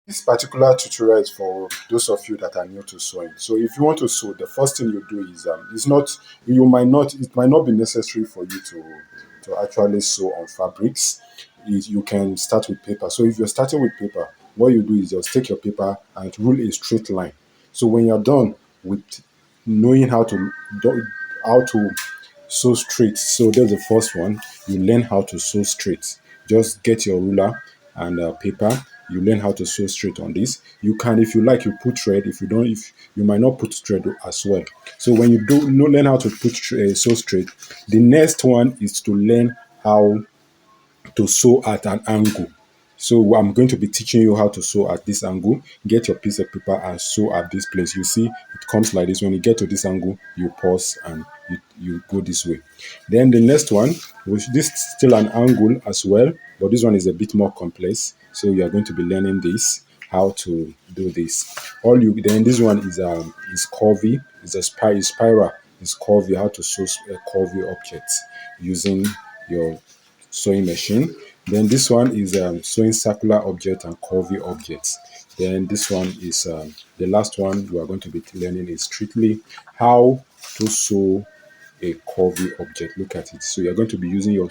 This particular tutorial is for those of you that are new to sewing. So if you want to sew, the first thing you do is it's not you might not it might not be necessary for you to actually sew on fabrics. You can start with paper. So if you're starting with paper, what you do is just take your paper and rule a straight line. So when you're done with knowing how to sew straight, so that's the first one. You learn how to sew straight. Just get your ruler and paper. You learn how to sew straight on this. You can, if you like, you put thread. If you don't, if you might not put thread as well. So when you do know, learn how to sew straight, the next one is to learn how to sew at an angle. So I'm going to be teaching you how to sew at this angle. Get your piece of paper and sew at this place. You see, it comes like this. When you get to this angle, you pause and you go this way. Then the next one, which this is still an angle as well, but this one is a bit more complex. So you are going to be learning this, how to do this. All you then this one is curvy, is a spiral, is curvy, how to sew curvy objects using your sewing machine. Then this one is sewing circular object and curvy objects. Then this one is the last one you are going to be learning is strictly how to sew a curvy object. Look at it. So you're going to be using your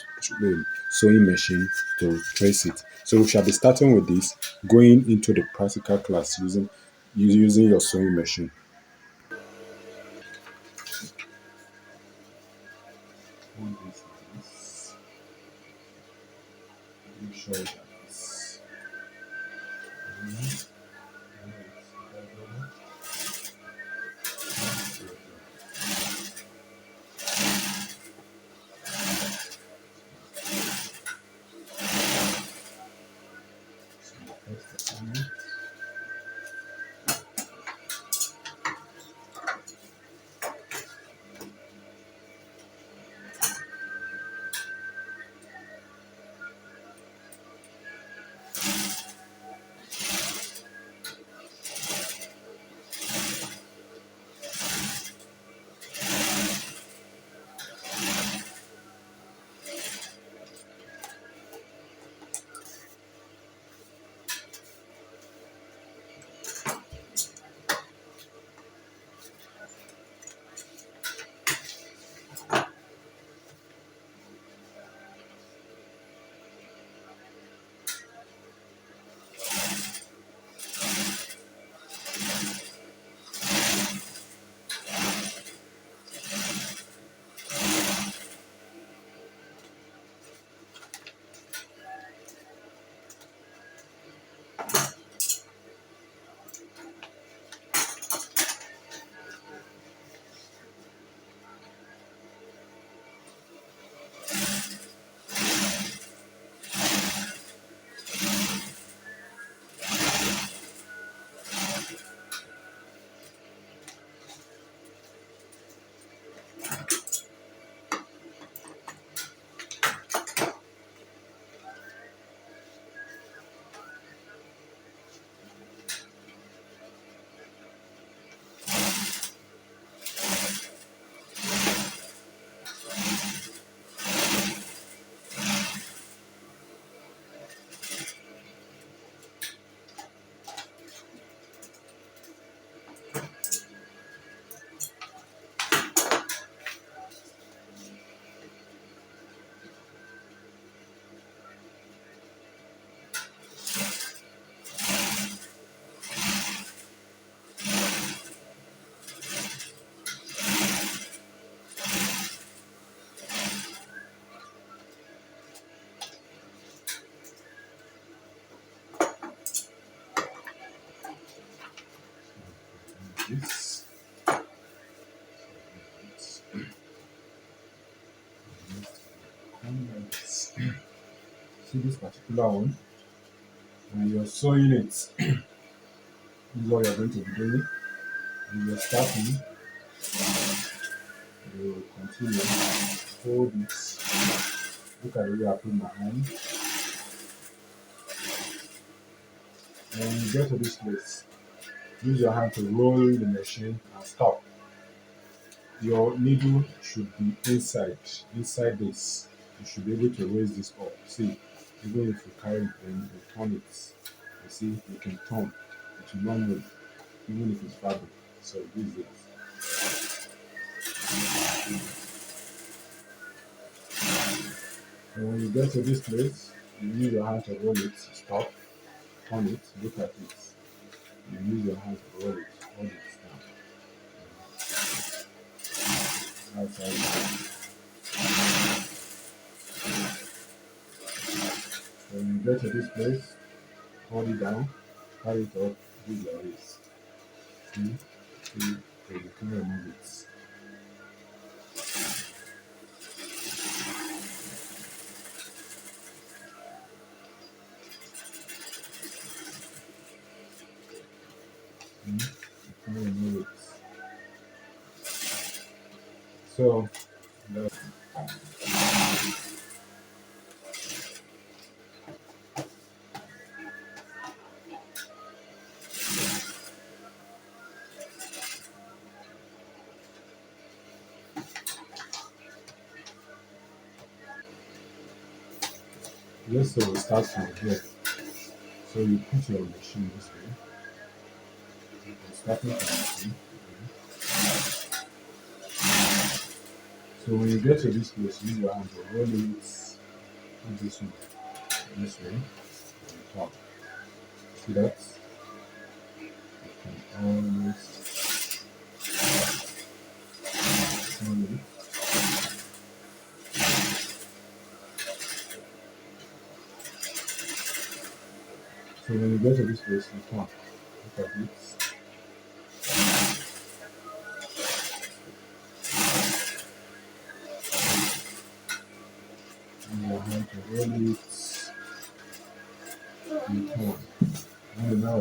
sewing machine to trace it. So we shall be starting with this, going into the practical class using your sewing machine. Let me show you that. This. See this particular one. When you're sewing it, this is what you're going to be doing. When you're starting, you continue. Hold it. Look at where I put my hand. When you get to this place, use your hand to roll the machine and stop. Your needle should be inside this. You should be able to raise this up. See, even if you carry it, then you turn it. You see, you can turn. It will not move, even if it's fabric. So this is it. And when you get to this place, you use your hand to roll it, stop, turn it, look at it. You use your hand to roll it, hold it down. Outside. When you get to this place, hold it down, carry it up, use your wrist. See? See? So you can remove it. See? You can remove it. So, the, let's say we start from here. So you put your machine this way. Starting from the machine. So when you get to this place, use your hand to roll it this way, and top. See that? You can always roll it. So when you get to this place, you turn. Look at it. Use your hand to roll it. You turn. And now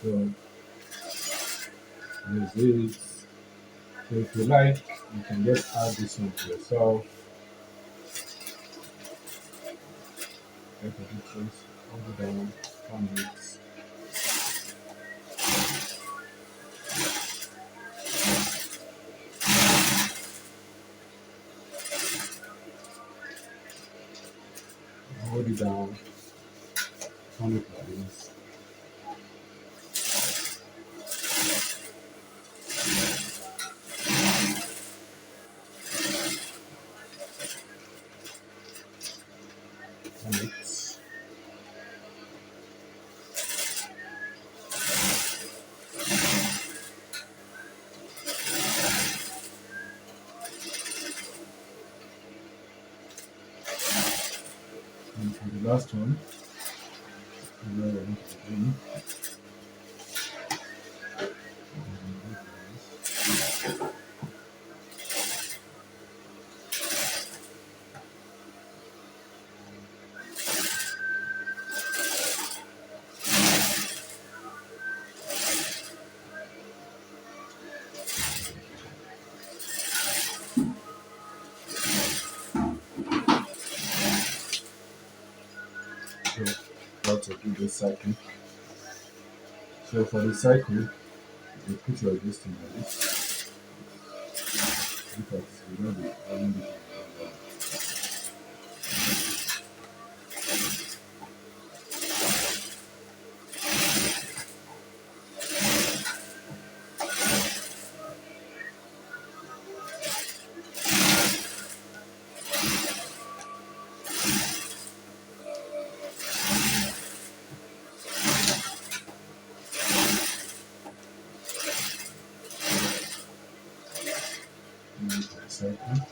so this is. So if you like, you can just add this one to yourself. Get the difference, hold it down, turn it. Hold it down, turn it like this. Turn it. And for the last one, where we're going to begin. So, how to do this cycle. So for the cycle, you put your existing like this. Look at you know the having this cycle.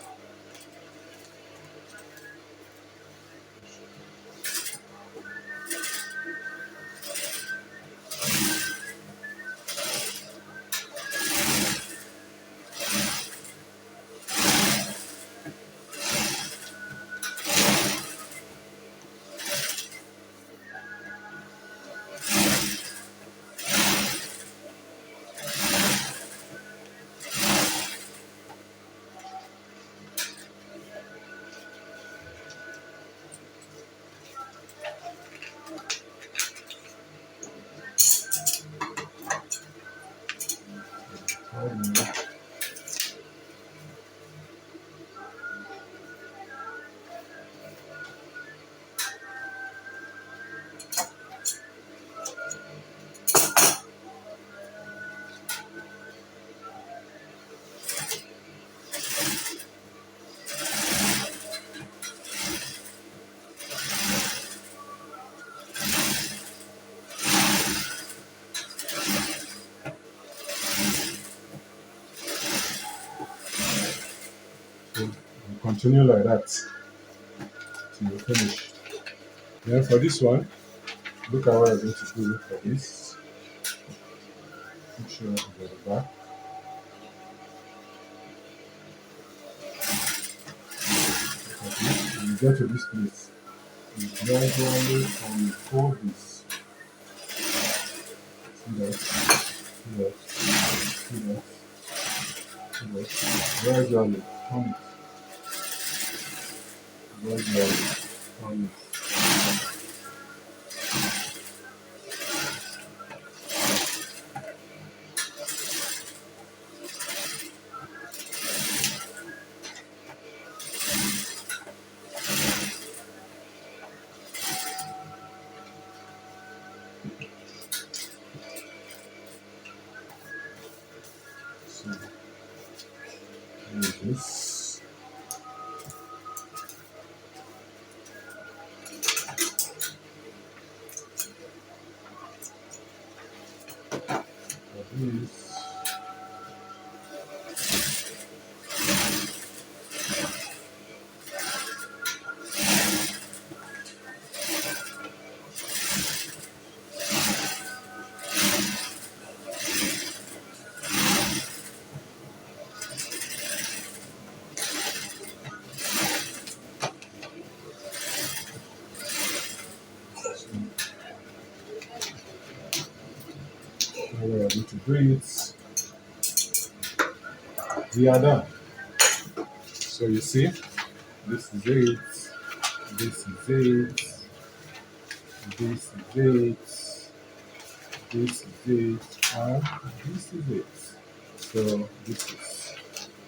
continue like that till you finish. Then for this one, look at what I'm going to do for this. Make sure you get the back. When you get to this place, you gradually unfold this. See that? See that? See that? See that? Gradually turn it. Gradually turn it. So, do this. For this. Now we are going to do it. We are done. So you see, this is it. This is it. This is it. This is it. And this is it. So this is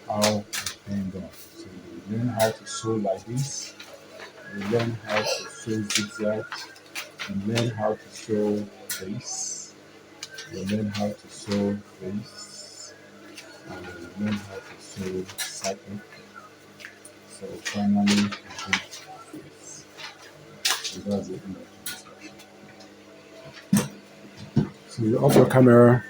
how it's being done. So you learn how to sew like this. You learn how to sew zigzag. You learn how to sew this. You learn how to sew this. And you learn how to sew cyclic. So finally, you do this. So that's the end of this. So you off your camera.